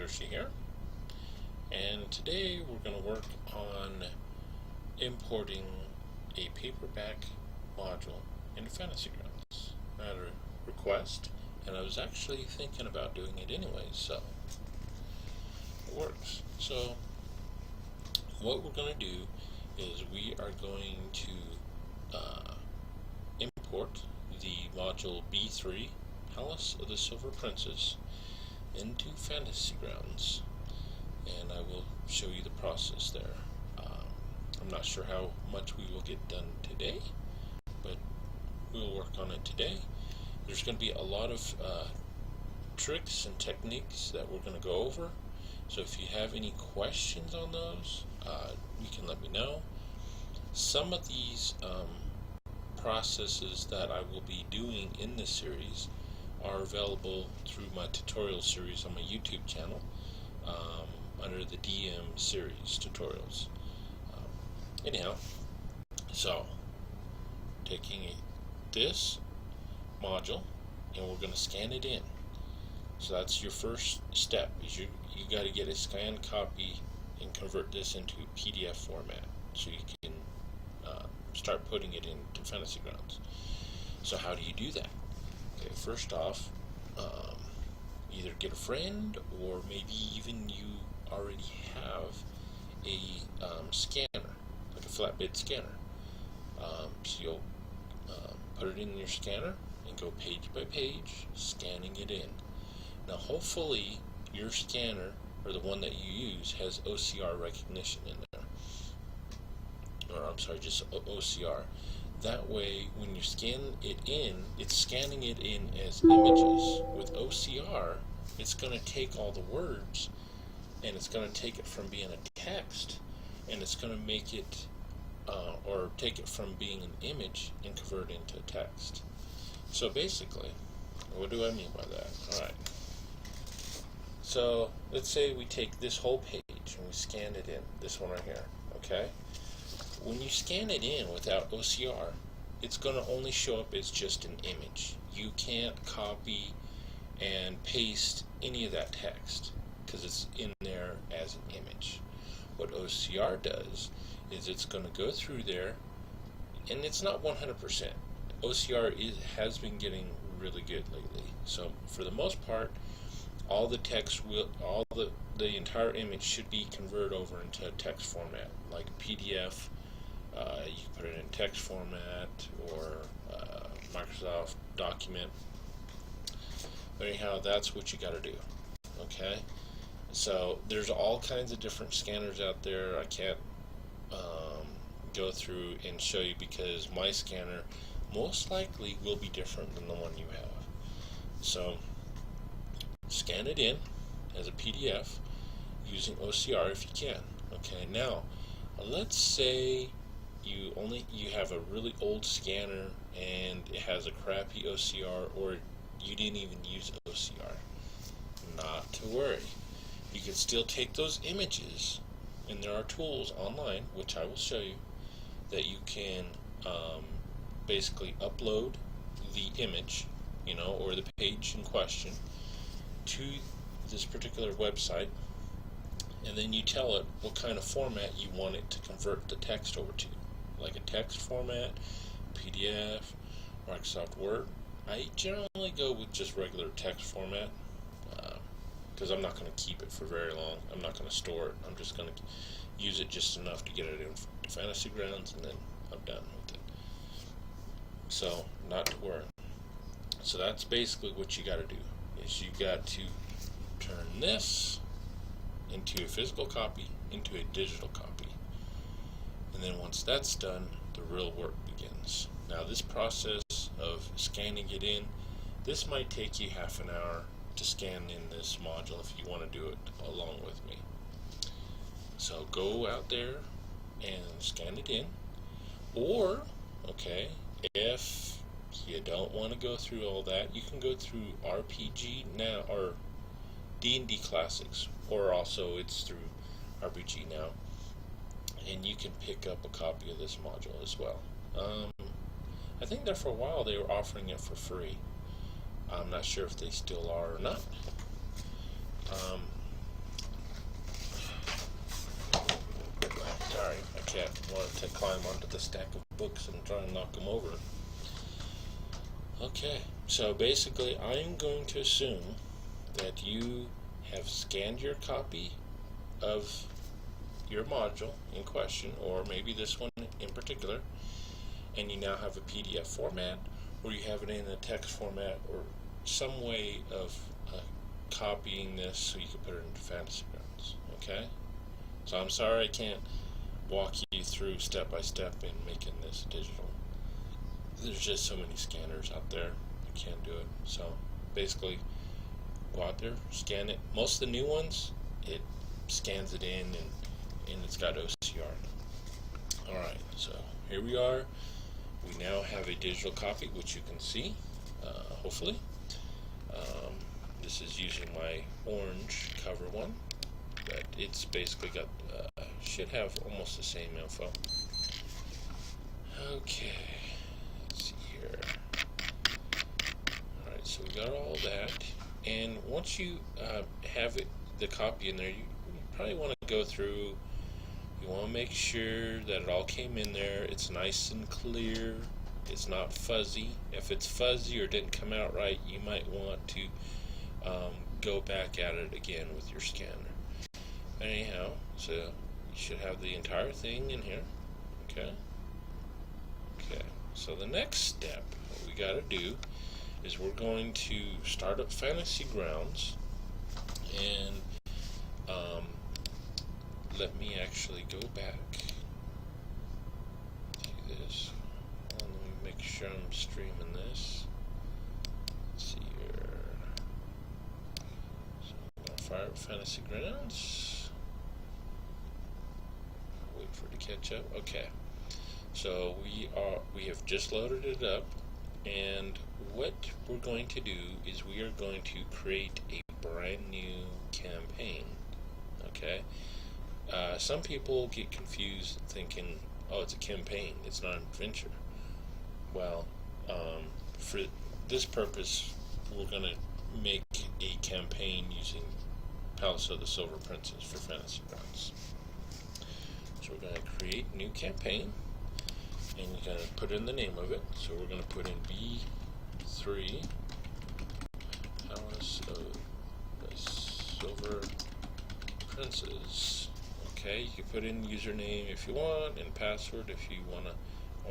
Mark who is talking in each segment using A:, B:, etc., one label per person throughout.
A: Hershey here, and today we're going to work on importing a paperback module into Fantasy Grounds. I had a request, and I was actually thinking about doing it anyway, so it works. So what we're going to do is we are going to import the module B3, Palace of the Silver Princess, into Fantasy Grounds, and I will show you the process there. I'm not sure how much we will get done today, but we'll work on it today. There's going to be a lot of tricks and techniques that we're going to go over, so if you have any questions on those, you can let me know. Some of these processes that I will be doing in this series are available through my tutorial series on my YouTube channel under the DM series tutorials. Anyhow, so taking this module and we're going to scan it in. So that's your first step, is you got to get a scanned copy and convert this into PDF format so you can start putting it into Fantasy Grounds. So how do you do that? Okay, first off, either get a friend or maybe even you already have a scanner, like a flatbed scanner. So you'll put it in your scanner and go page by page, scanning it in. Now hopefully your scanner, or the one that you use, has OCR recognition in there. Or I'm sorry, just OCR. That way, when you scan it in, it's scanning it in as images. With OCR, it's going to take all the words, and it's going to take it from being a text, and it's going to make it, or take it from being an image and convert it into text. So basically, what do I mean by that? Alright. So, let's say we take this whole page and we scan it in, this one right here, okay? When you scan it in without OCR, it's going to only show up as just an image. You can't copy and paste any of that text because it's in there as an image. What OCR does is it's going to go through there, and it's not 100%. OCR has been getting really good lately. So for the most part, all the text the entire image should be converted over into text format, like PDF. You can put it in text format or Microsoft document. But anyhow, that's what you got to do. Okay? So there's all kinds of different scanners out there. I can't go through and show you because my scanner most likely will be different than the one you have. So scan it in as a PDF using OCR if you can. Okay, now let's say you have a really old scanner and it has a crappy OCR, or you didn't even use OCR. Not to worry. You can still take those images, and there are tools online, which I will show you, that you can basically upload the image, or the page in question to this particular website, and then you tell it what kind of format you want it to convert the text over to, like a text format, PDF, Microsoft Word. I generally go with just regular text format because I'm not going to keep it for very long. I'm not going to store it. I'm just going to use it just enough to get it into Fantasy Grounds, and then I'm done with it. So, not to worry. So that's basically what you got to do, is you got to turn this into a physical copy, into a digital copy. And then once that's done, the real work begins. Now this process of scanning it in, this might take you half an hour to scan in this module if you want to do it along with me. So go out there and scan it in. Or, okay, if you don't want to go through all that, you can go through RPG Now, or D&D Classics, or also it's through RPG Now, and you can pick up a copy of this module as well. I think there for a while they were offering it for free. I'm not sure if they still are or not. climb onto the stack of books and try and knock them over. Okay, so basically I'm going to assume that you have scanned your copy of your module in question, or maybe this one in particular, and you now have a PDF format, or you have it in a text format, or some way of copying this so you can put it into Fantasy Grounds. Okay? So I'm sorry I can't walk you through step by step in making this digital. There's just so many scanners out there, I can't do it. So basically, go out there, scan it. Most of the new ones, it scans it in and it's got OCR. Alright, so here we are. We now have a digital copy, which you can see, hopefully. This is using my orange cover one, but it's basically got, should have almost the same info. Okay, let's see here. Alright, so we got all that, and once you have the copy in there, you probably want to go through. You want to make sure that it all came in there. It's nice and clear. It's not fuzzy. If it's fuzzy or didn't come out right, you might want to go back at it again with your scanner. Anyhow, so you should have the entire thing in here. Okay. Okay. So the next step, what we got to do is we're going to start up Fantasy Grounds, and let me actually go back to this. Let me make sure I'm streaming this. Let's see here. So I'm going to fire up Fantasy Grounds. Wait for it to catch up. Okay. So we have just loaded it up, and what we're going to do is we are going to create a brand new campaign. Okay. Some people get confused thinking, oh, it's a campaign, it's not an adventure. Well, for this purpose, we're going to make a campaign using Palace of the Silver Princess for Fantasy Grounds. So we're going to create a new campaign, and you're going to put in the name of it. So we're going to put in B3 Palace of the Silver Princess. Okay, you can put in username if you want, and password if you want to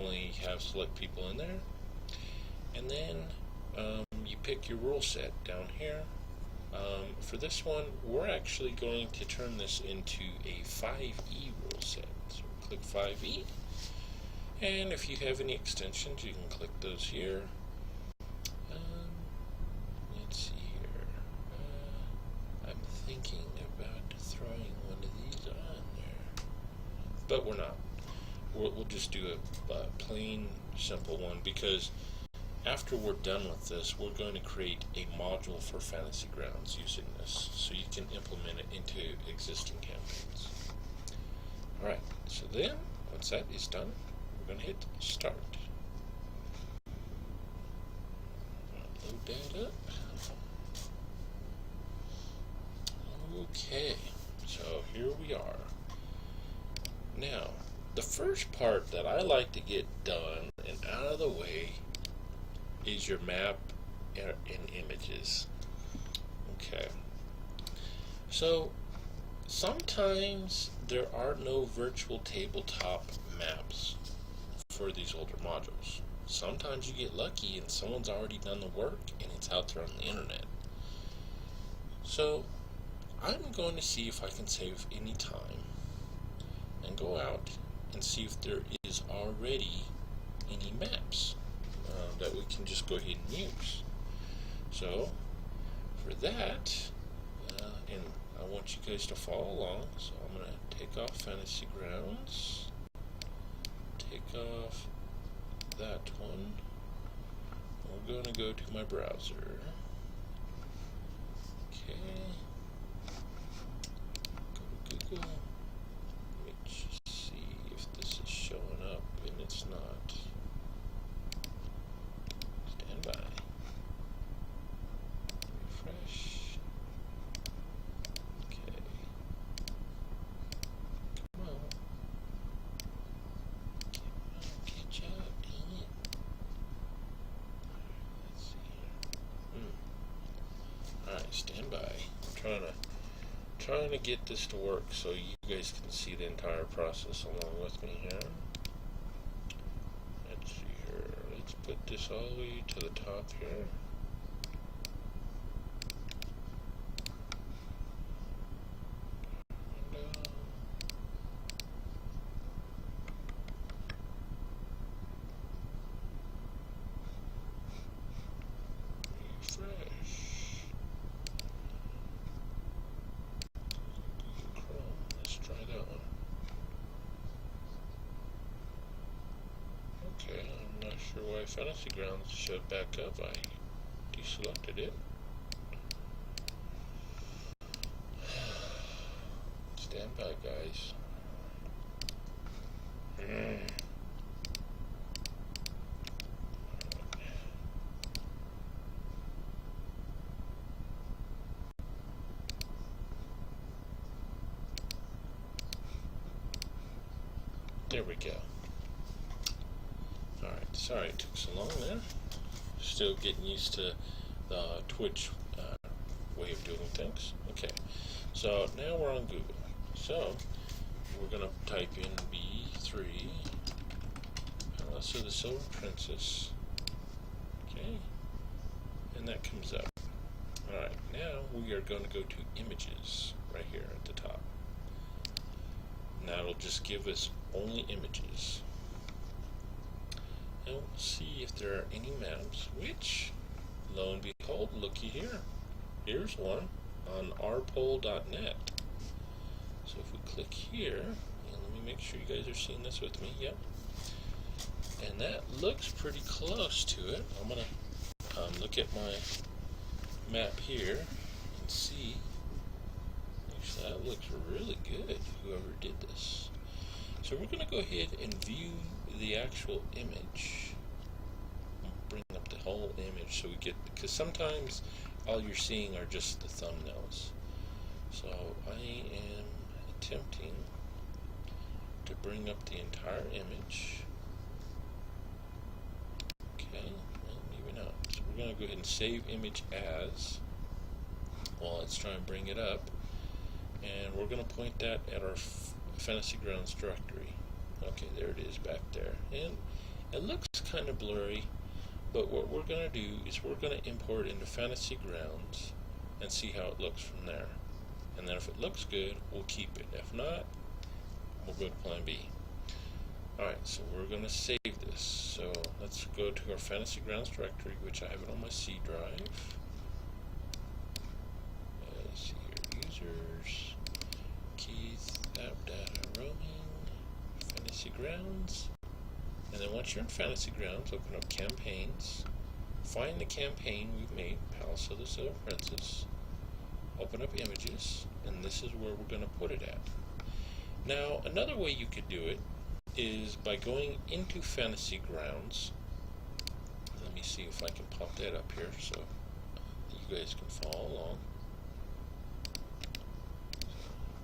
A: only have select people in there. And then you pick your rule set down here. For this one, we're actually going to turn this into a 5e rule set. So click 5e, and if you have any extensions, you can click those here. Let's see here. I'm thinking about throwing one of these on there, but we're not. We'll just do a plain, simple one, because after we're done with this, we're going to create a module for Fantasy Grounds using this, so you can implement it into existing campaigns. Alright, so then, once that is done, we're going to hit start. Load that up. Okay, so here we are. Now, the first part that I like to get done and out of the way is your map and images. Okay. So, sometimes there are no virtual tabletop maps for these older modules. Sometimes you get lucky and someone's already done the work and it's out there on the internet. So, I'm going to see if I can save any time and go out and see if there is already any maps that we can just go ahead and use. So for that, and I want you guys to follow along, so I'm going to take off Fantasy Grounds, take off that one, we're going to go to my browser. Okay, go to Google. Let me just see if this is showing up, and it's not. Stand by. Refresh. Okay. Come on. Stand by. I'm trying to get this to work so you guys can see the entire process along with me here. Let's see here. Let's put this all the way to the top here. Sure why Fantasy Grounds showed back up. I deselected it. Stand by, guys. There we go. Alright, sorry it took so long there. Still getting used to the Twitch way of doing things. Okay, so now we're on Google. So we're going to type in B3 Palace of the Silver Princess. Okay, and that comes up. Alright, now we are going to go to Images right here at the top. And that'll just give us only images. And we'll see if there are any maps, which, lo and behold, looky here. Here's one on rpol.net. So if we click here, and let me make sure you guys are seeing this with me, yep. And that looks pretty close to it. I'm going to look at my map here and see. Actually, that looks really good, whoever did this. So we're going to go ahead and view the actual image. I'll bring up the whole image so we get, because sometimes all you're seeing are just the thumbnails. So I am attempting to bring up the entire image. Okay, well, maybe not. So we're going to go ahead and save image as. Well, let's try and bring it up. And we're going to point that at our Fantasy Grounds directory. Okay, there it is back there. And it looks kind of blurry, but what we're going to do is we're going to import into Fantasy Grounds and see how it looks from there. And then if it looks good, we'll keep it. If not, we'll go to plan B. Alright, so we're going to save this. So let's go to our Fantasy Grounds directory, which I have it on my C drive. Let's see here, users, Keith, app data, roaming, Fantasy Grounds. And then once you're in Fantasy Grounds, open up campaigns, find the campaign we've made, Palace of the Silver Princess, open up images, and this is where we're going to put it at. Now, another way you could do it is by going into Fantasy Grounds. Let me see if I can pop that up here so you guys can follow along.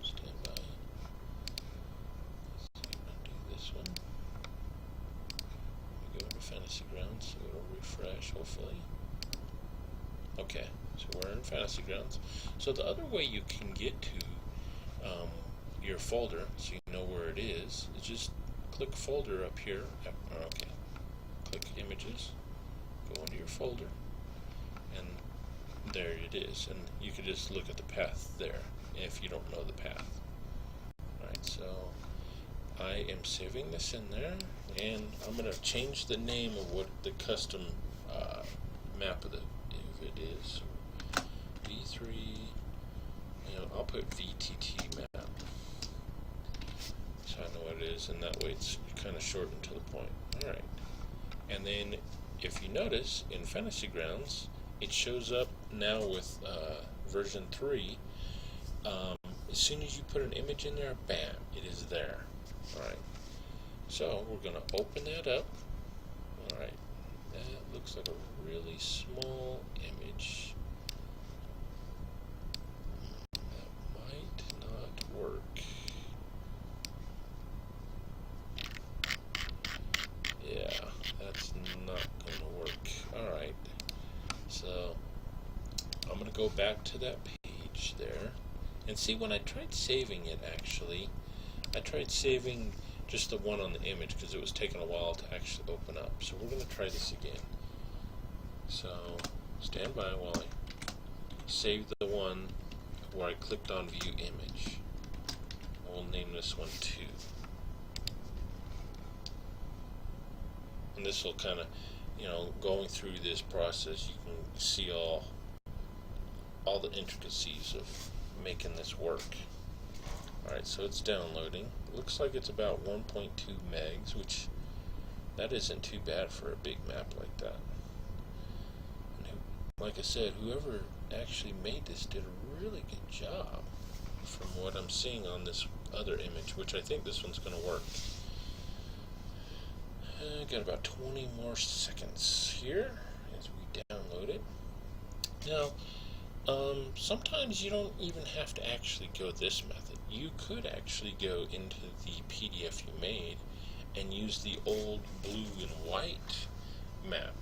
A: Stand by. Let's see if I do this one. We go into Fantasy Grounds, so it'll refresh hopefully. Okay, so we're in Fantasy Grounds. So the other way you can get to your folder, so you know where it is just click folder up here. Okay, click images, go into your folder, and there it is. And you can just look at the path there if you don't know the path. Alright, so I am saving this in there, and I'm going to change the name of what the custom map of if it is V3, I'll put VTT map. So I know what it is, and that way it's kind of shortened to the point. Alright. And then if you notice in Fantasy Grounds, it shows up now with version 3. As soon as you put an image in there, bam, it is there. Alright. So we're going to open that up. Alright. That looks like a really small image. That might not work. Yeah, that's not going to work. Alright, so I'm going to go back to that page there. And see, when I tried saving it, actually, I tried saving just the one on the image because it was taking a while to actually open up. So we're going to try this again. So stand by while I save the one where I clicked on View Image. We'll name this one 2. And this will kind of, going through this process, you can see all the intricacies of making this work. Alright, so it's downloading. Looks like it's about 1.2 megs, which that isn't too bad for a big map like that. And like I said, whoever actually made this did a really good job from what I'm seeing on this other image, which I think this one's going to work. Got about 20 more seconds here as we download it. Now, sometimes you don't even have to actually go this method. You could actually go into the PDF you made and use the old blue and white map.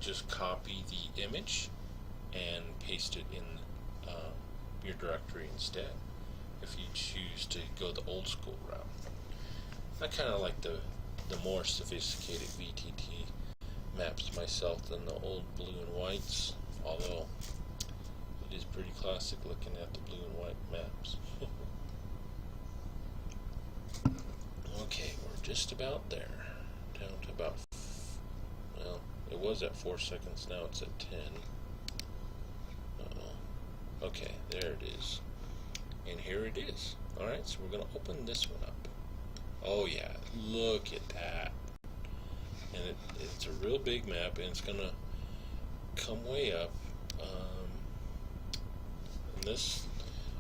A: Just copy the image and paste it in your directory instead, if you choose to go the old school route. I kind of like the more sophisticated VTT maps myself than the old blue and whites, although it is pretty classic looking at the blue and white maps. Okay, we're just about there. Down to about, well, it was at 4 seconds, now it's at 10. Okay, there it is. And here it is. Alright, so we're going to open this one up. Oh yeah, look at that. And it's a real big map, and it's going to come way up. And this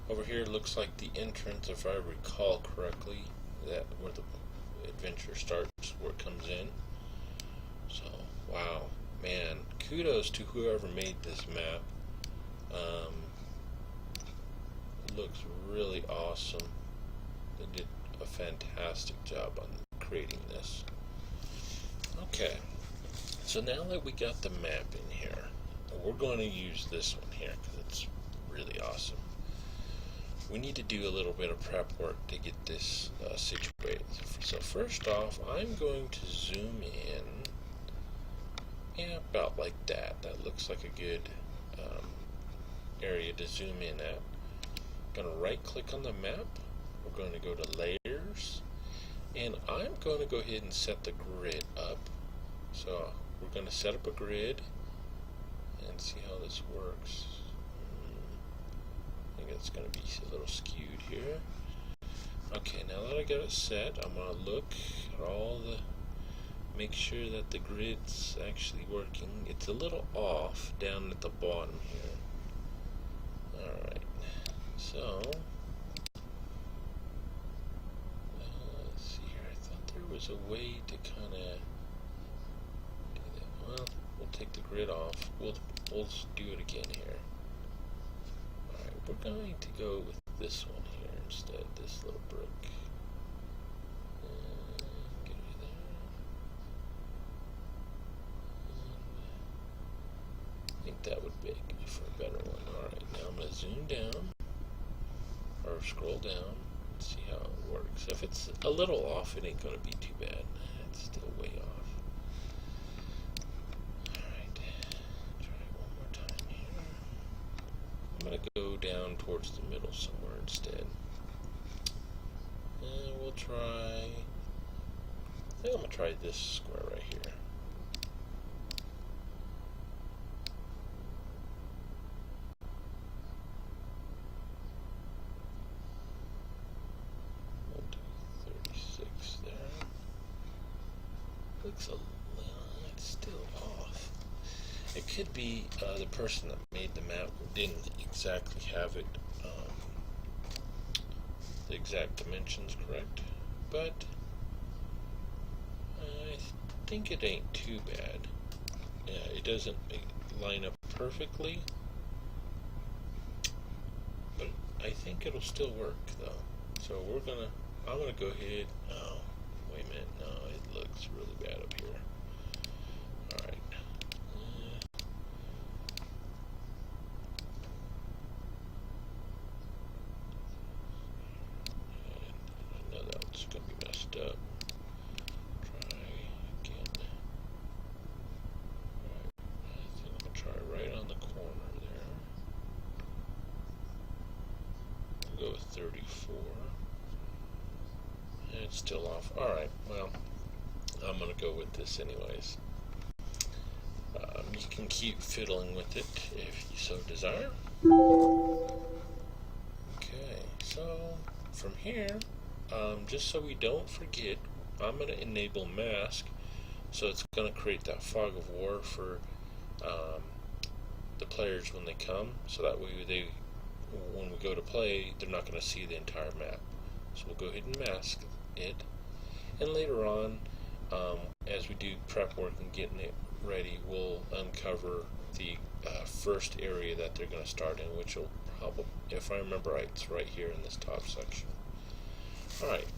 A: over here looks like the entrance, if I recall correctly, that where the adventure starts, where it comes in. So, wow, man, kudos to whoever made this map. It looks really awesome. They did a fantastic job on creating this. Okay, so now that we got the map in here, we're going to use this one here because it's really awesome. We need to do a little bit of prep work to get this situated. So first off, I'm going to zoom in, about like that. That looks like a good area to zoom in at. I'm going to right click on the map. We're going to go to layers, and I'm going to go ahead and set the grid up. So we're going to set up a grid and see how this works. I think it's going to be a little skewed here. Okay, now that I got it set, I'm going to look at all make sure that the grid's actually working. It's a little off down at the bottom here. Alright, so let's see here. I thought there was a way to kind of do that. Well, we'll take the grid off. We'll do it again here. Alright, we're going to go with this one here instead, this little brick. Get rid of there. I think that would make for a better one. Alright, now I'm going to zoom down, or scroll down, and see how it works. If it's a little off, it ain't going to be too bad. It's still way off. Alright, try it one more time here. I'm going to go down towards the middle somewhere instead. And we'll try, I think I'm going to try this square right here. We'll do 36 there. Looks a little, it's still off. It could be the person that made the map didn't exactly have it the exact dimensions correct, but I think it ain't too bad. Yeah, it doesn't line up perfectly, but I think it'll still work though. So I'm gonna go ahead. Oh, wait a minute. No, it looks really bad up here. All right. It's going to be messed up. Try again. Right. I think I'm going to try right on the corner there. We'll go with 34. And it's still off. Alright, well, I'm going to go with this anyways. You can keep fiddling with it if you so desire. Okay, so from here, just so we don't forget, I'm going to enable mask, so it's going to create that fog of war for the players when they come, so that way when we go to play, they're not going to see the entire map. So we'll go ahead and mask it, and later on, as we do prep work and getting it ready, we'll uncover the first area that they're going to start in, which will probably, if I remember right, it's right here in this top section. Alright,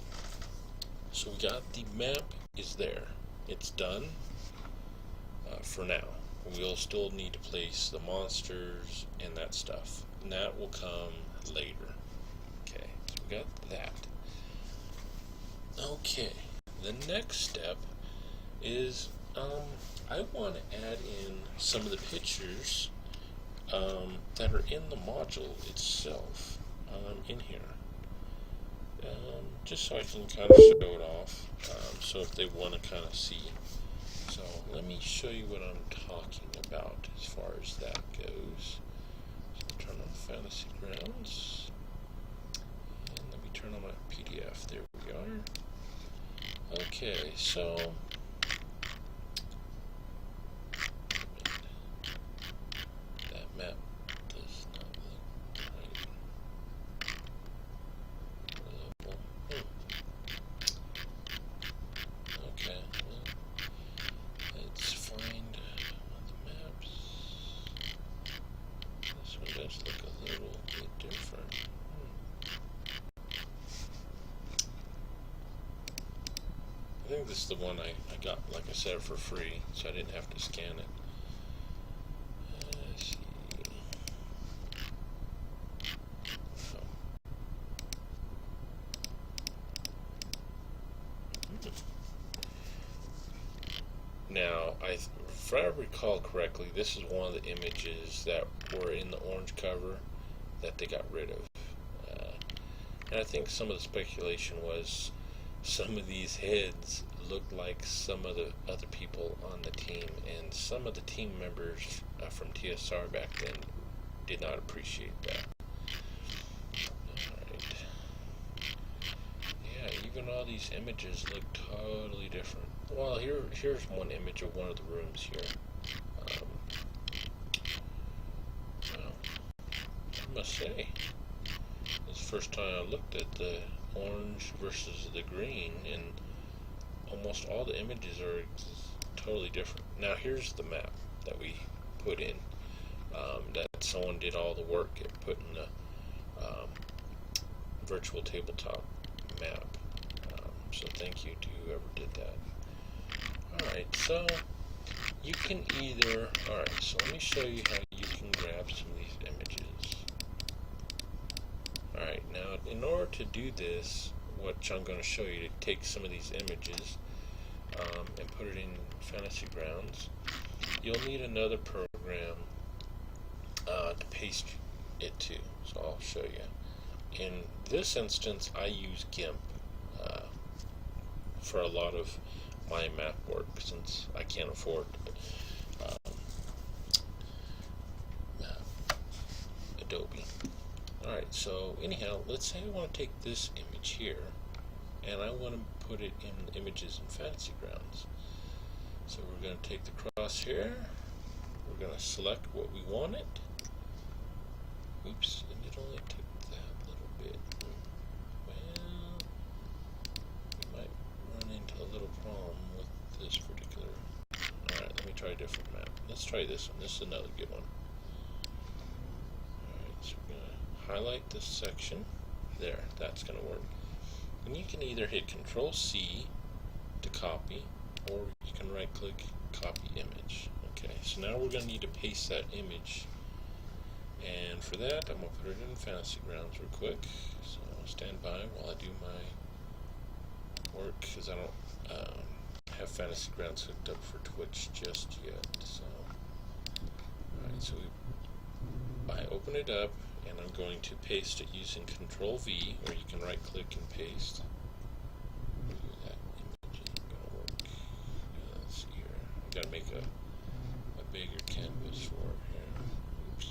A: so we got the map is there. It's done for now. We'll still need to place the monsters and that stuff, and that will come later. Okay, so we got that. Okay, the next step is I want to add in some of the pictures that are in the module itself in here, just so I can kind of show it off, so if they want to kind of see. So let me show you what I'm talking about as far as that goes. So I'll turn on Fantasy Grounds, and let me turn on my PDF. There we are. Okay, so map does not look right. Level. Okay, well, let's find the maps. This one does look a little bit different. I think this is the one I got, like I said, for free, so I didn't have to scan it. Now, if I recall correctly, this is one of the images that were in the orange cover that they got rid of. And I think some of the speculation was some of these heads looked like some of the other people on the team, and some of the team members from TSR back then did not appreciate that. Alright. Yeah, even all these images look totally different. Well, here's one image of one of the rooms here. Well, I must say, it's the first time I looked at the orange versus the green, and almost all the images are totally different. Now, here's the map that we put in, that someone did all the work at putting the virtual tabletop map. So thank you to whoever did that. Alright, so you can either, alright, so let me show you how you can grab some of these images. Alright, now in order to do this, what I'm going to show you, to take some of these images and put it in Fantasy Grounds, you'll need another program to paste it to, so I'll show you. In this instance, I use GIMP for a lot of my map work, since I can't afford Adobe. Alright, so anyhow, let's say I want to take this image here, and I want to put it in images in Fantasy Grounds. So we're going to take the crosshair, we're going to select what we want it. Oops, and it only took that little bit. Well, we might run into a little problem with this particular. Alright, let me try a different map. Let's try this one. This is another good one. Alright, so we're going to highlight this section. There, that's going to work. And you can either hit Control-C to copy, or you can right-click, copy image. Okay, so now we're going to need to paste that image. And for that, I'm going to put it in Fantasy Grounds real quick. So stand by while I do my work because I don't have Fantasy Grounds hooked up for Twitch just yet. So, alright, so I open it up and I'm going to paste it using Control V, or you can right click and paste. That image ain't gonna work. Let's see here. I gotta make a bigger canvas for it here. Oops.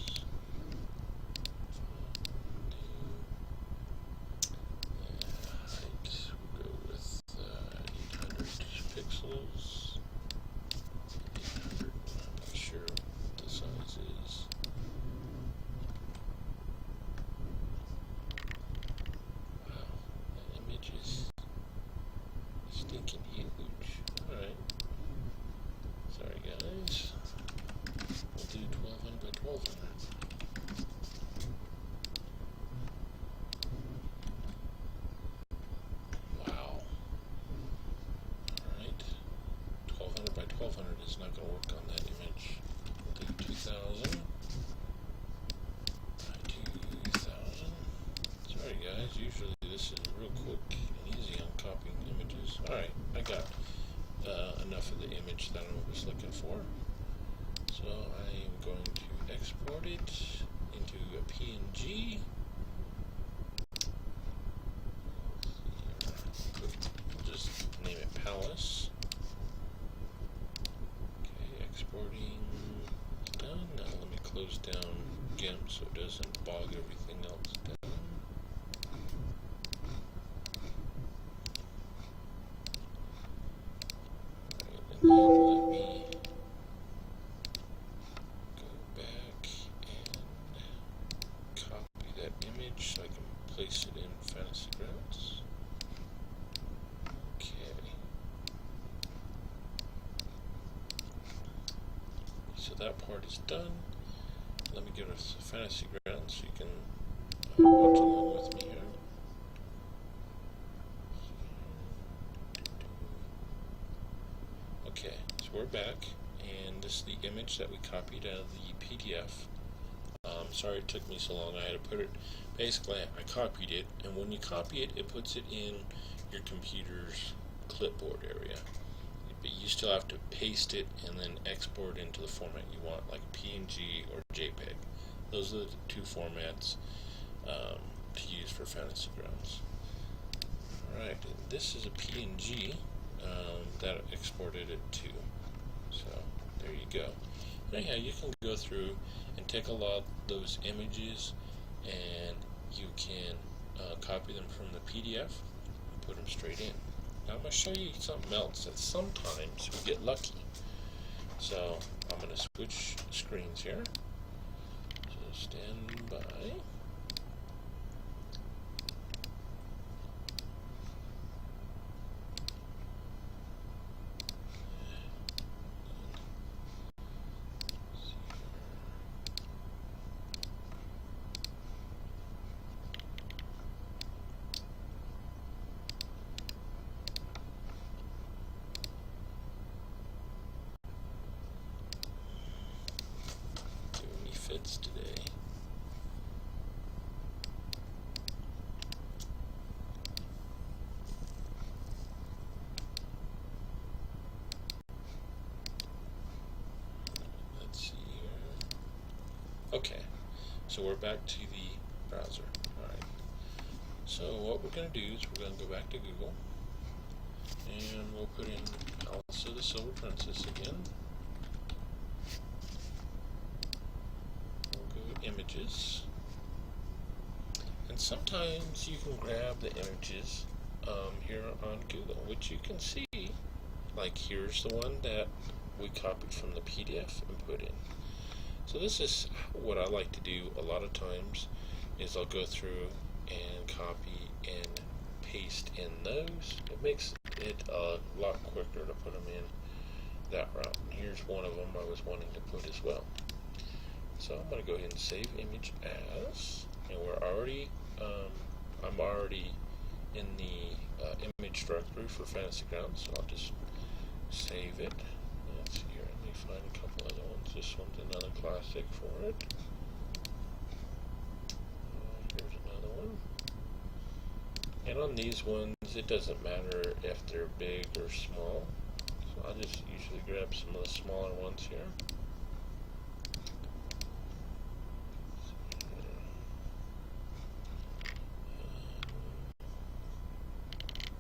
A: Height, we'll go with 800 pixels. 800, I'm not sure what the size is. Wow, that image is stinking huge. Alright. Sorry guys. We'll do 1200 by 1200. Wow. Alright. 1200 by 1200 is not going to work on that image. We'll do 2000 by 2000. Sorry guys, usually this is real quick and easy on copying images. Alright, I got enough of the image that I was looking for. So I am going to export it into a PNG. We'll just name it Palace. Okay, exporting done. Now let me close down GIMP so it doesn't bog everything else down. Alright, and then let me copy that image so I can place it in Fantasy Grounds. Okay. So that part is done. Let me go to Fantasy Grounds so you can watch along with me here. Okay, so we're back, and this is the image that we copied out of the PDF. Sorry it took me so long. I had to put it, basically I copied it, and when you copy it, it puts it in your computer's clipboard area. But you still have to paste it and then export into the format you want, like PNG or JPEG. Those are the two formats to use for Fantasy Grounds. Alright, this is a PNG that I exported it to. So, there you go. Anyhow, you can go through and take a lot of those images and you can copy them from the PDF and put them straight in. Now I'm going to show you something else that sometimes we get lucky. So I'm going to switch screens here. So stand by. Fits today. Let's see here. Okay, so we're back to the browser. Alright. So what we're going to do is we're going to go back to Google and we'll put in Palace of the Silver Princess again. Images, and sometimes you can grab the images here on Google, which you can see, like here's the one that we copied from the PDF and put in. So this is what I like to do a lot of times, is I'll go through and copy and paste in those. It makes it a lot quicker to put them in that route. And here's one of them I was wanting to put as well. So I'm going to go ahead and save image as, and we're already, I'm already in the image directory for Fantasy Grounds, so I'll just save it. Let's see here, let me find a couple other ones. This one's another classic for it. Here's another one. And on these ones, it doesn't matter if they're big or small. So I'll just usually grab some of the smaller ones here.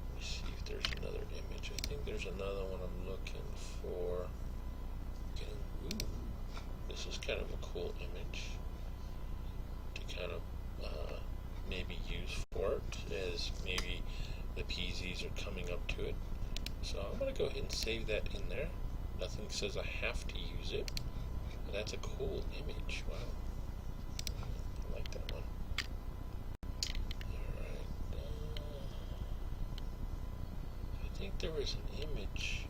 A: Let me see if there's another image. I think there's another one I'm looking for. Ooh, this is kind of a cool image to kind of maybe use for it, as maybe the PZs are coming up to it. So I'm going to go ahead and save that in there. Nothing says I have to use it. But that's a cool image. Wow. I like that one. Alright. I think there was an image,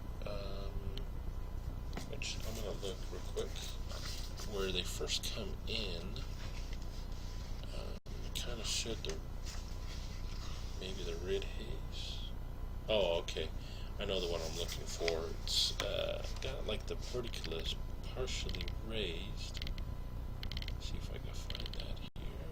A: which I'm going to look real quick, where they first come in. Kind of showed maybe the red haze. Oh, okay. I know the one I'm looking for. It's got like the verticalis partially raised. Let's see if I can find that here.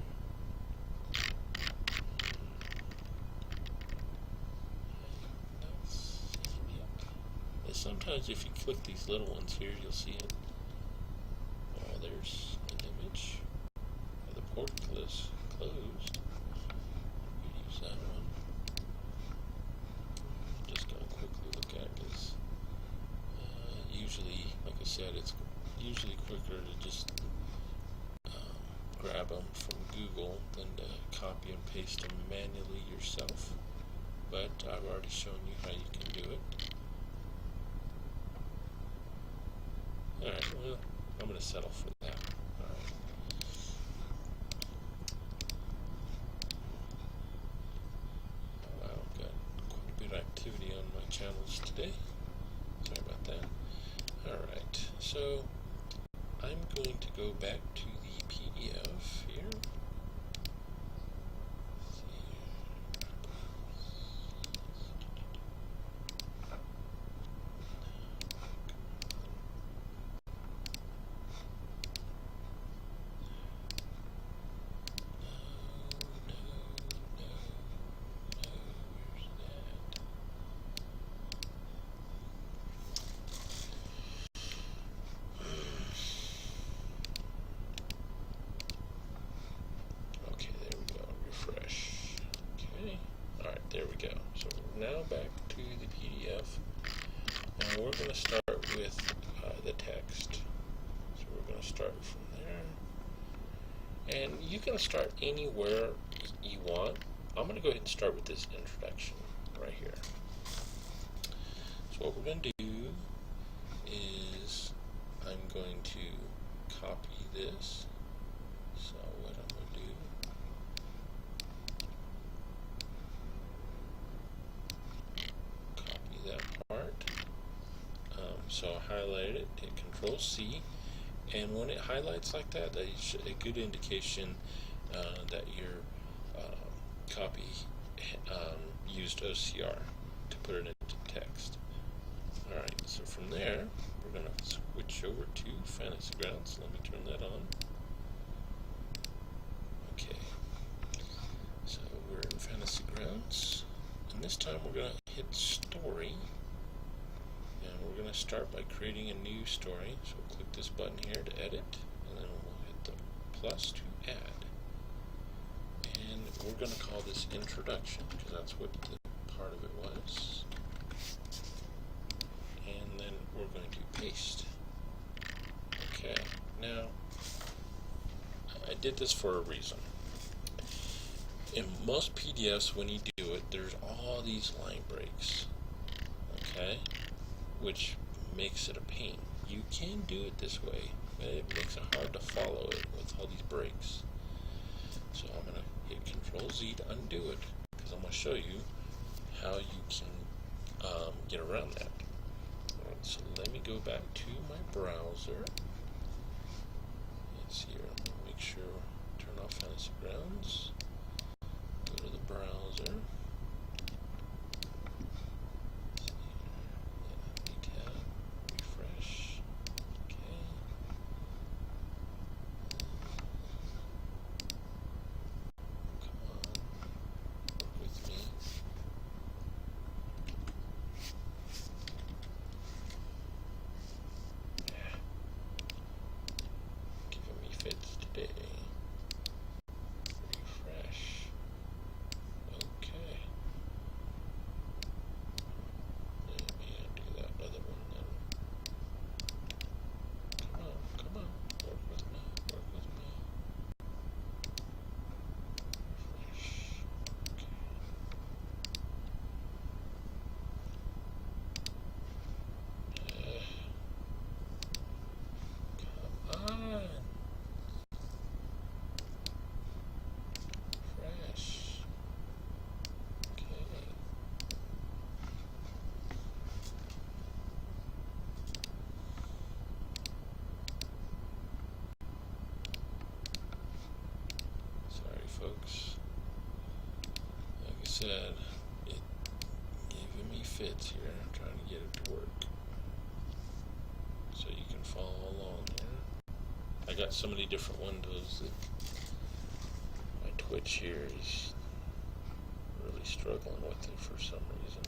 A: Sometimes if you click these little ones here, you'll see it. Oh, there's an image of the portcullis closed. We use that one. Just gonna quickly look at this. Usually, like I said, it's usually quicker to just grab them from Google than to copy and paste them manually yourself. But I've already shown you how you can do it. Alright, well, I'm going to settle for that. Alright. Wow, I've got quite a bit of activity on my channels today. Sorry about that. Alright, so I'm going to go back to the PDF here. There we go. So now back to the PDF, and we're going to start with the text. So we're going to start from there, and you can start anywhere you want. I'm going to go ahead and start with this introduction right here. So what we're going to do is I'm going to copy this. So what I'm going to do, so I'll highlight it, hit Control C, and when it highlights like that, that's a good indication that your copy used OCR to put it into text. Alright, so from there, we're going to switch over to Fantasy Grounds. Let me turn that on. Okay, so we're in Fantasy Grounds, and this time we're going to hit Story. And we're going to start by creating a new story. So we'll click this button here to edit, and then we'll hit the plus to add. And we're going to call this introduction, because that's what the part of it was. And then we're going to paste. Okay, now I did this for a reason. In most PDFs, when you do it, there's all these line breaks. Okay? Which makes it a pain. You can do it this way, but it makes it hard to follow it with all these breaks. So I'm going to hit Control Z to undo it, because I'm going to show you how you can get around that. Alright, so let me go back to my browser. It's here. Make sure, turn off Fantasy Grounds. Go to the browser. folks. Like I said, it giving me fits here. I'm trying to get it to work. So you can follow along here. I got so many different windows that my Twitch here is really struggling with it for some reason.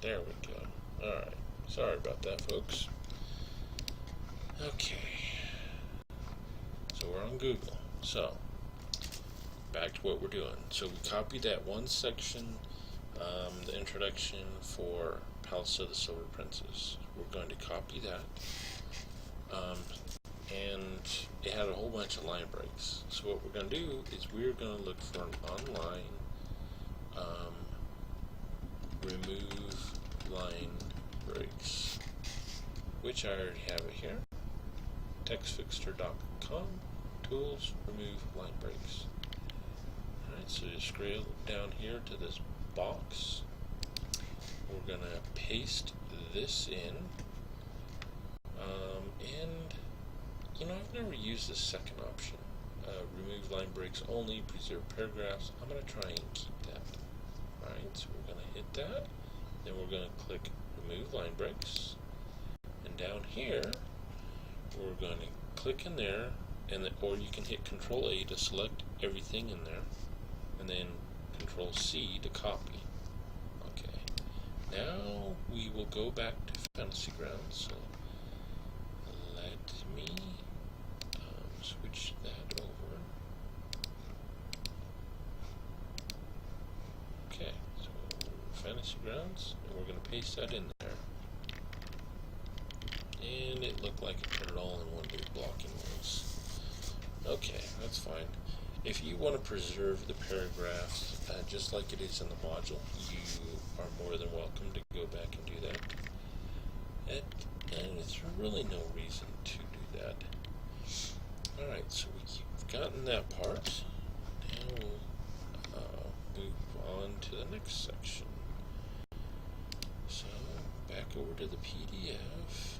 A: There we go. Alright. Sorry about that, folks. Okay. So we're on Google. So, back to what we're doing. So we copied that one section, the introduction for Palace of the Silver Princess. We're going to copy that. And it had a whole bunch of line breaks. So what we're going to do is we're going to look for an online remove line breaks, which I already have it here. Textfixer.com, tools, remove line breaks. Alright, so just scroll down here to this box. We're going to paste this in. And, you know, I've never used this second option. Remove line breaks only, preserve paragraphs. I'm going to try and keep that. Alright, so we're going to hit that. Then we're going to click remove line breaks. And down here, we're going to click in there, and or you can hit Control A to select everything in there, and then Control C to copy. Okay. Now we will go back to Fantasy Grounds. So let me switch that over. Okay. So Fantasy Grounds, and we're going to paste that in there. And it looked like it put it all in one big block anyways. Okay, that's fine. If you want to preserve the paragraphs just like it is in the module, you are more than welcome to go back and do that. And there's really no reason to do that. Alright, so we've gotten that part. Now we'll move on to the next section. So, back over to the PDF.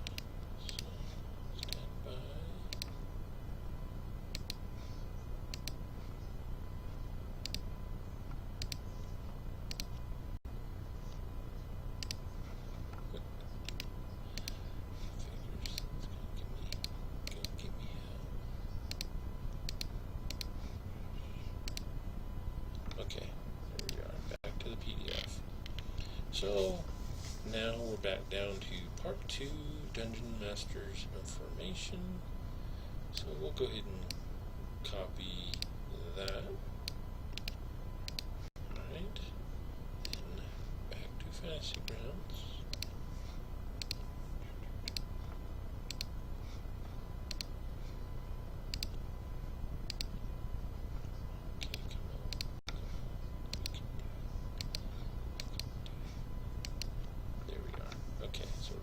A: Okay, there we are, back to the PDF. So, now we're back down to Part 2, Dungeon Master's Information. So we'll go ahead and copy that. Alright, then back to Fantasy Grounds.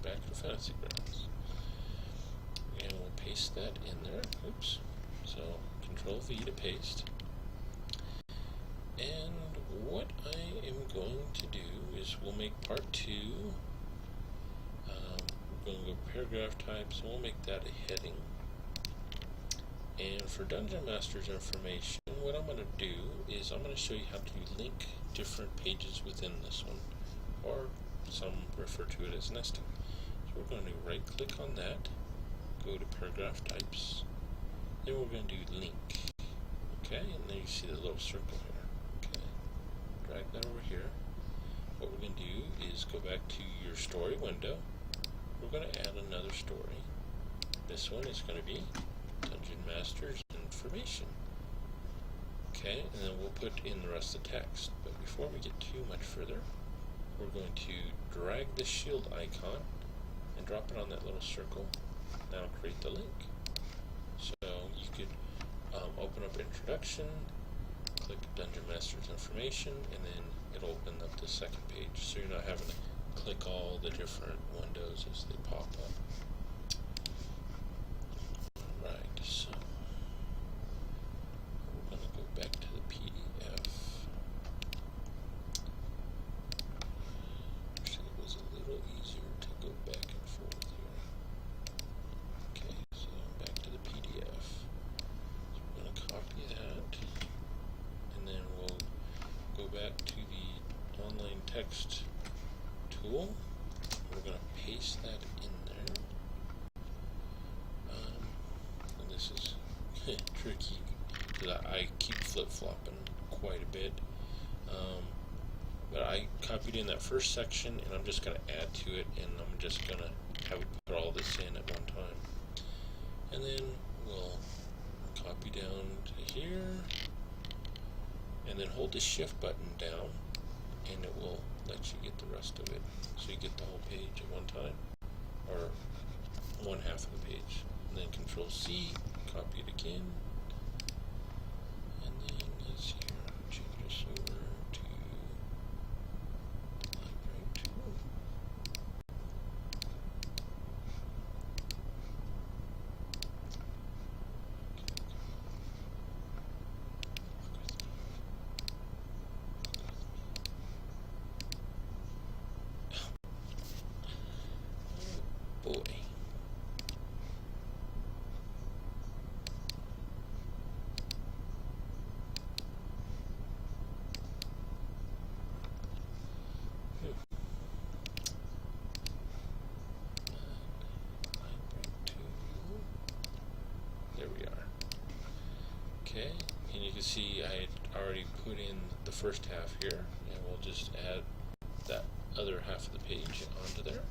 A: Back to Fantasy Grounds. And we'll paste that in there. Oops. So, Control V to paste. And what I am going to do is we'll make Part 2. We're going to go paragraph types, and we'll make that a heading. And for Dungeon Master's Information, what I'm going to do is I'm going to show you how to link different pages within this one, or some refer to it as nesting. So we're going to right click on that, go to paragraph types, then we're going to do link. Okay, and then you see the little circle here. Okay, drag that over here, what we're going to do is go back to your story window. We're going to add another story. This one is going to be Dungeon Master's Information. Okay, and then we'll put in the rest of the text. But before we get too much further, we're going to drag the shield icon and drop it on that little circle. That'll create the link. So you could open up Introduction, click Dungeon Master's Information, and then it'll open up the second page. So you're not having to click all the different windows as they pop up. Right, so we're going to go back to the PDF. Actually, it was a little easier to go back and forth here. Okay, so back to the PDF. So we're going to copy that, and then we'll go back to the online text tool. We're going to paste that in there. And this is tricky because I keep flip-flopping quite a bit. But I copied in that first section, and I'm just going to add to it, and I'm just going to have it put all this in at one time. And then we'll copy down to here, and then hold the shift button down, and it will let you get the rest of it. So you get the whole page at one time, or one half of the page. And then Control C, copy it again, and then let's see here, change this over to Library 2. Oh boy. There we are. Okay, and you can see I had already put in the first half here, and we'll just add that other half of the page onto there.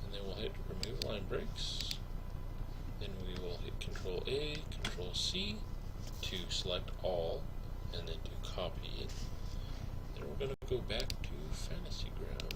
A: And then we'll hit remove line breaks. Then we will hit Control A, Control C to select all, and then to copy it. Then we're going to go back to Fantasy Grounds.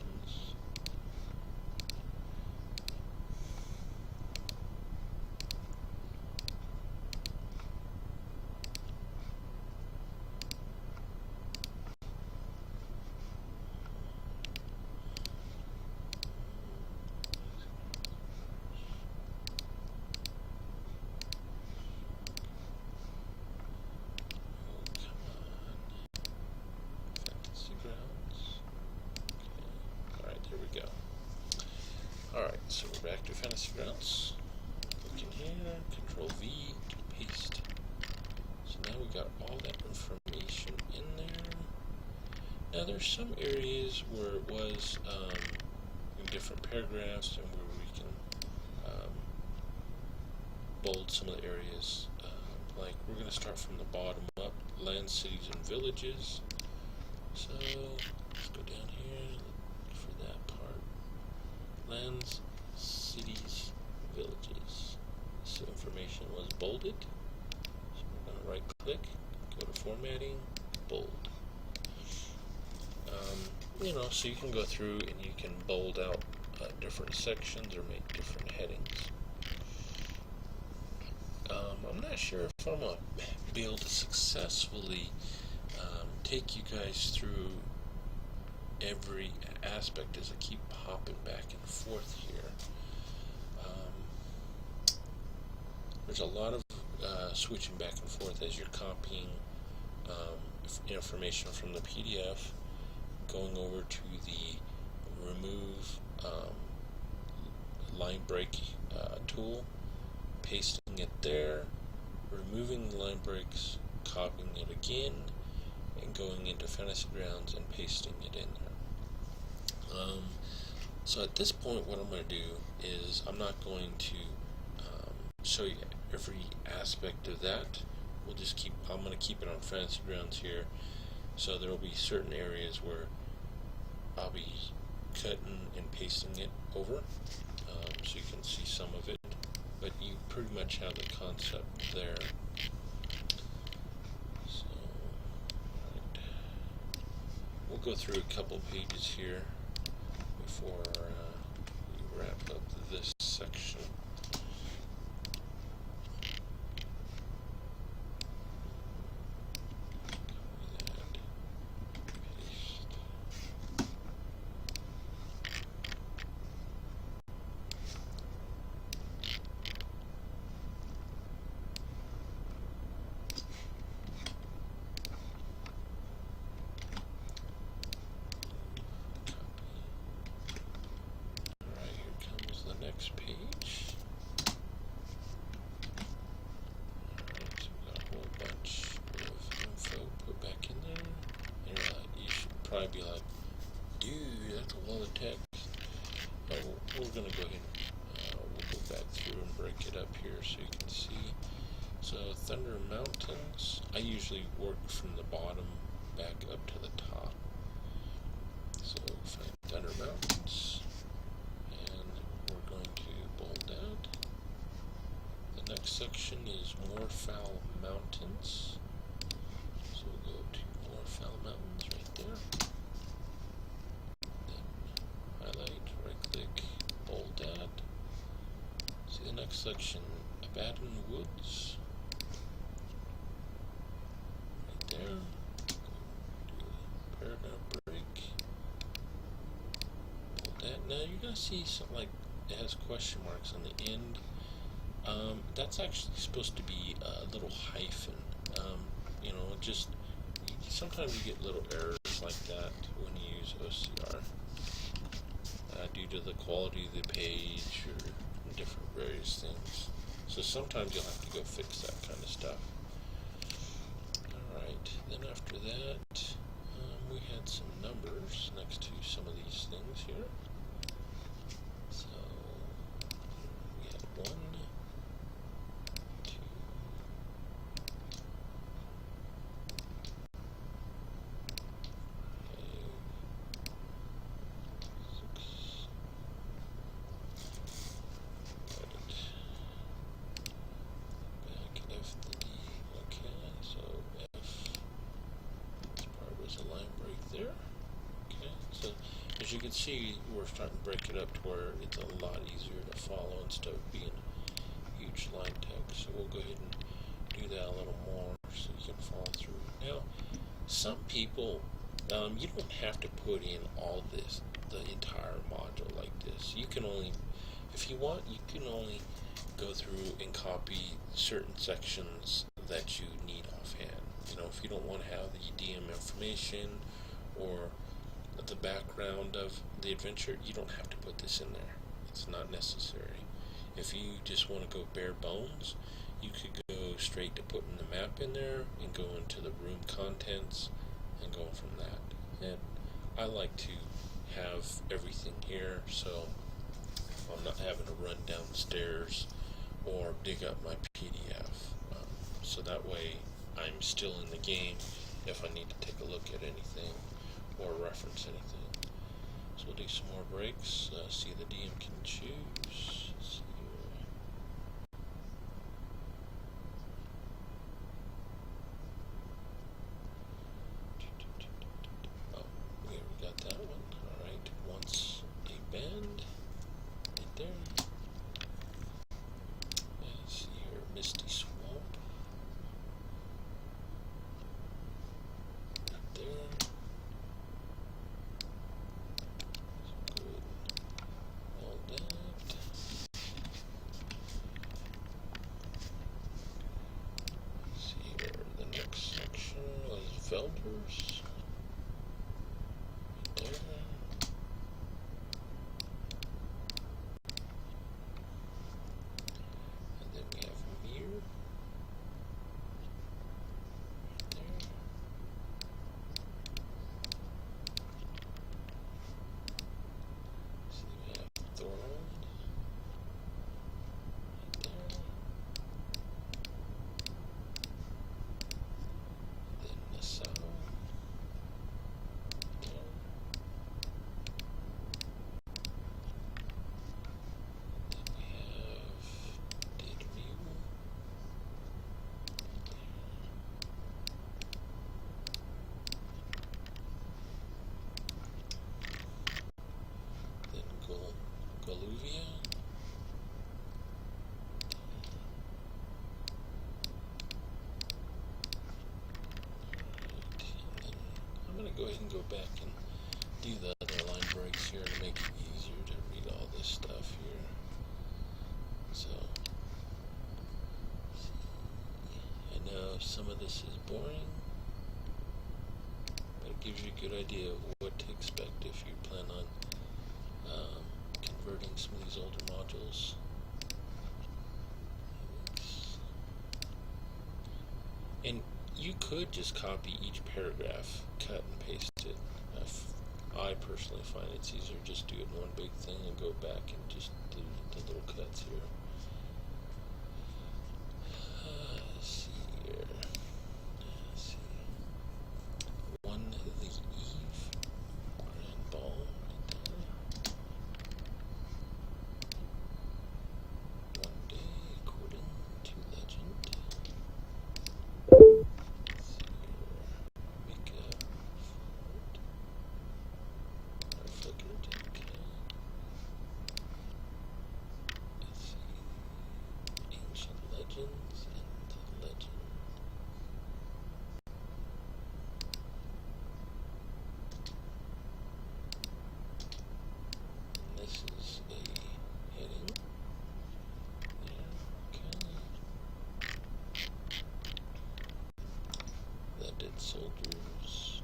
A: Alright, so we're back to Fantasy Grounds. Look in here, Control V to paste. So now we got all that information in there. Now there's some areas where it was in different paragraphs and where we can bold some of the areas. Like we're going to start from the bottom up, lands, cities, and villages. So let's go down here for that part. Lands, cities, villages. This information was bolded. So we're going to right click, go to formatting, bold. So you can go through and you can bold out different sections or make different headings. I'm not sure if I'm going to be able to successfully take you guys through every aspect as I keep hopping back and forth here. There's a lot of switching back and forth as you're copying information from the PDF, going over to the remove line break tool, pasting it there, removing the line breaks, copying it again, and going into Fantasy Grounds and pasting it in there. So at this point what I'm going to do is I'm not going to show you every aspect of that. I'm going to keep it on Fantasy Grounds here. So there will be certain areas where I'll be cutting and pasting it over, so you can see some of it, but you pretty much have the concept there. So, right. We'll go through a couple pages here before we wrap up this section. Next page. Alright, so we got a whole bunch of info put back in there. And you're like, you should probably be like, dude, that's a lot of text. But we're gonna go ahead and we'll go back through and break it up here so you can see. So Thunder Mountains, I usually work from the bottom back up to the top. So find Thunder Mountains. The next section is Moorfowl Mountains. So we'll go to Moorfowl Mountains right there. Then highlight, right click, bold that. See the next section, Abandoned Woods. Right there. Do a paragraph break. Bold that. Now you're going to see something like it has question marks on the end. That's actually supposed to be a little hyphen. You know, just sometimes you get little errors like that when you use OCR due to the quality of the page or different various things. So sometimes you'll have to go fix that kind of stuff. Alright, then after that, we had some numbers next to some of these things here. So we had 1, 2, 5, 6. Back F to D. Okay, so F. This part was a line break there. Okay, so as you can see, we're starting to break it up to where it's a lot easier to follow instead of being huge line text. So we'll go ahead and do that a little more so you can follow through. Now, some people, you don't have to put in all this, the entire module like this. You can only, if you want, you can only go through and copy certain sections that you need offhand. You know, if you don't want to have the DM information or the background of the adventure, you don't have to put this in there. It's not necessary. If you just want to go bare bones, you could go straight to putting the map in there and go into the room contents and go from that. And I like to have everything here so I'm not having to run downstairs or dig up my PDF. So that way I'm still in the game if I need to take a look at anything or reference anything. So we'll do some more breaks. See the DM can choose. Let's see here. Oh, we got that one. Alright, once a band. Right there. Let's see here. Misty Swamp. Right there. All done. go back and do the other line breaks here to make it easier to read all this stuff here. So, I know some of this is boring, but it gives you a good idea of what to expect if you plan on converting some of these older modules. And you could just copy each paragraph, cut and paste it. I personally find it's easier just do it in one big thing and go back and just do the little cuts here. Let's see here. Let's see. One the eve, grand ball right there. One day according to legend. Let's see here. Make a flickered. Okay. Let's see. Ancient legends and legend. And this is a heading. There. Okay. The dead soldiers.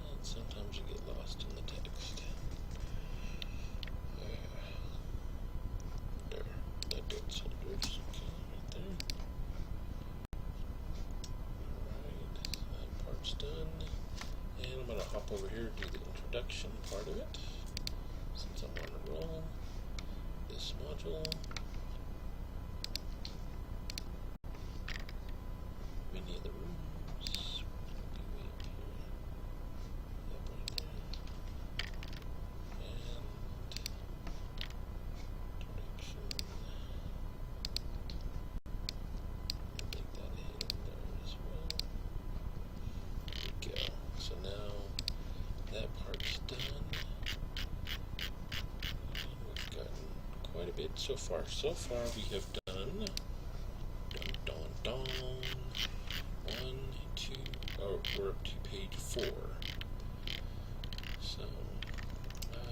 A: And sometimes you get lost in the text. There. The dead soldiers. Okay, right there. Alright, that part's done. And I'm going to hop over here and do the introduction part of it. Since I'm on a roll. This module. Many of the rooms. Be way up here. Yep, right there. And introduction. Make that hit in there as well. There we go. So now that part's done. We've gotten quite a bit so far. So far we have done dun, 1, 2, we're up to page 4. So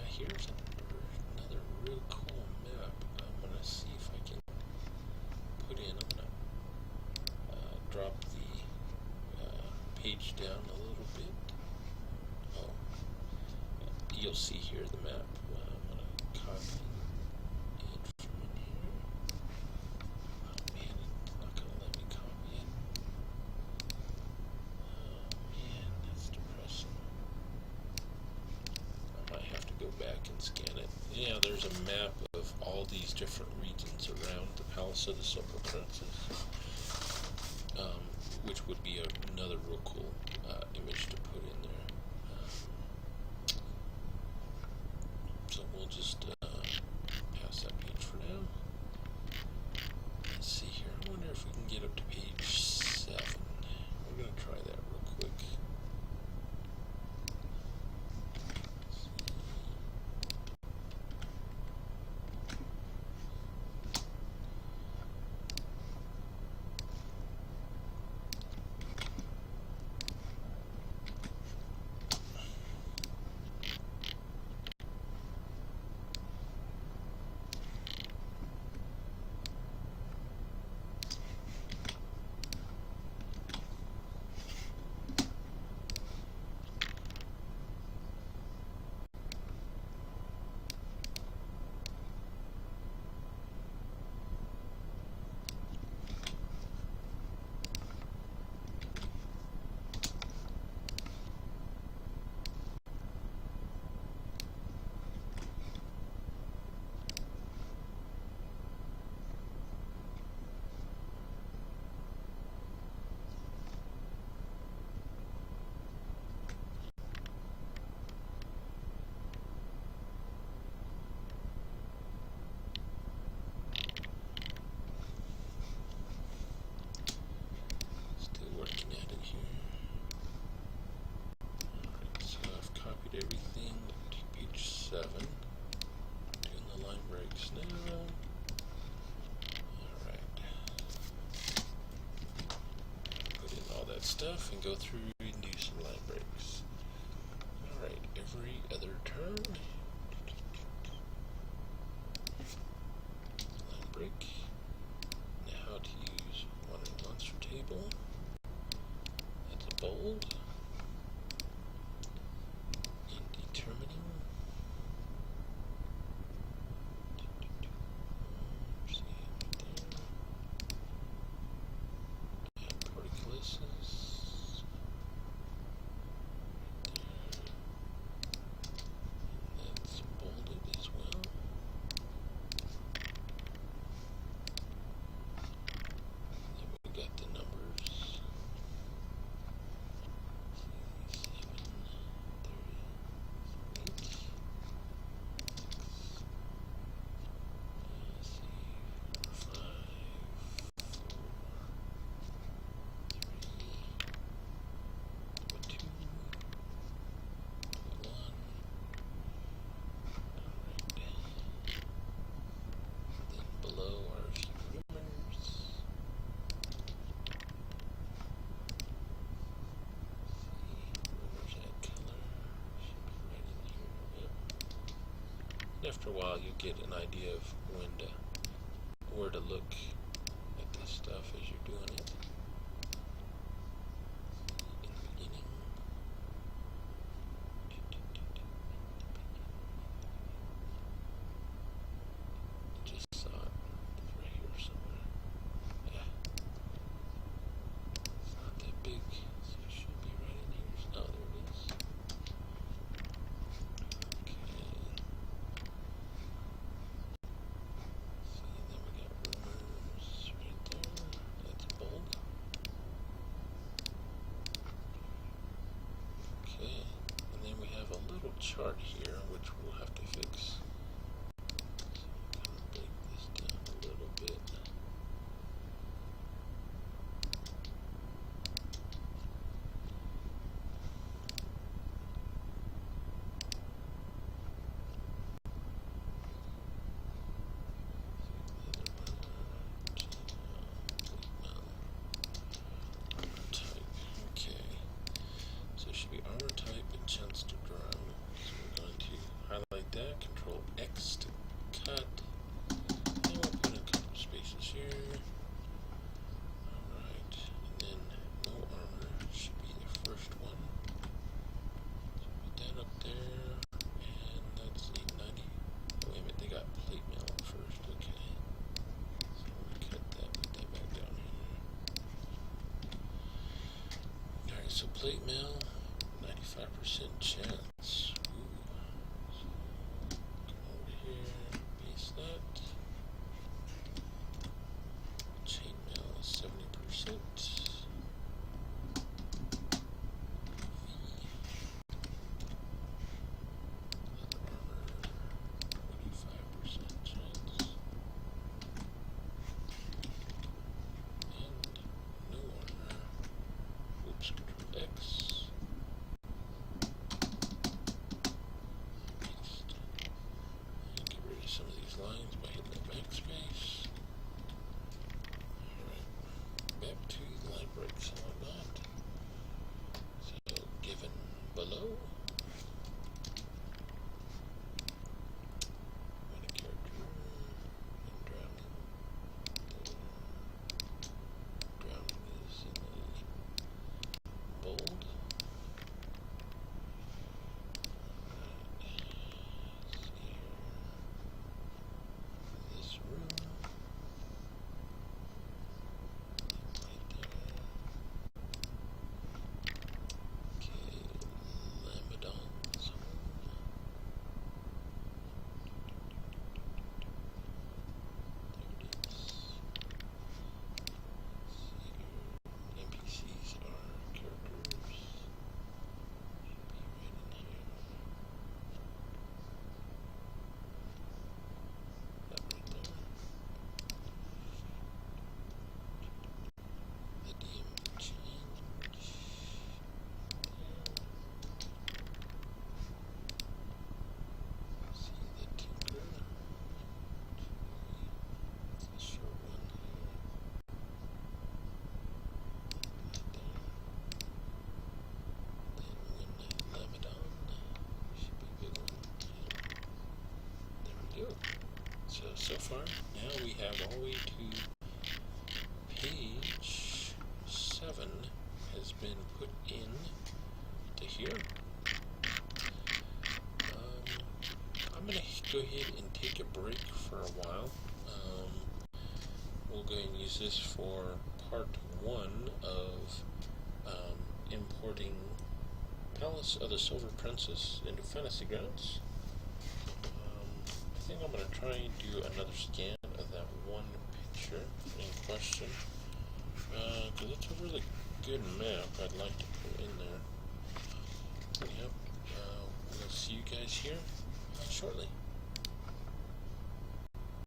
A: here's another real cool map. I'm gonna see if I can put in. I'm gonna drop the page down a little bit. Oh, you'll see here the map. I'm gonna copy it from in here. Oh man, it's not gonna let me copy it. Oh man, that's depressing. I might have to go back and scan it. Yeah, there's a map of all these different regions around the Palace of the Silver Princess, which would be another real cool image to put in there. So we'll just pass that page for now. Let's see here. I wonder if we can get up to page 7. We're going to try that real quick. stuff and go through and do some line breaks. Alright, every other turn. Line break. Now how to use Wandering Monster Table. That's a bold. Indetermining. That's bolded as well. Then we got the numbers. 7, 38, 6, 5, 4, 3, 2, 1. Then below are a few rumors. Rumors add color. Should be right in here. Yep. And after a while, you get an idea of where to look at this stuff as you're doing it. In the beginning. Just saw it. It's right here somewhere. Yeah. It's not that big, so it should be right in here. Oh, there it is. Okay. See, then we got rumors right there. That's bold. Okay. And then we have a little chart here, which we'll have to fix. So I'm going to break this down a little bit. Armor type. Okay. So it should be armor type and chance to grow. So we're going to highlight that, Control X to cut. And we'll put in a couple of spaces here. Alright. And then no armor should be the first one. So put that up there. And that's a 90. Oh, wait a minute, they got plate mail first. Okay. So I'm going to cut that, put that back down here. Alright, so plate mail, 95% chance. Ooh. So come over here, paste that. Chainmail is 70%. Leather armor, 25% chance. And no armor. Oops, Control X. Paste. And get rid of some of these lines by hitting the backspace. Alright. Back to the line breaks and whatnot. So, given below. When a character and drowning. Drowning is in the bold. Alright. See here. This room. Right there. far. Now we have all the way to page 7 has been put in to here. I'm going to go ahead and take a break for a while. We'll go ahead and use this for part 1 of importing Palace of the Silver Princess into Fantasy Grounds. I think I'm going to try and do another scan of that one picture in question, because it's a really good map I'd like to put in there. Yep, we'll see you guys here shortly.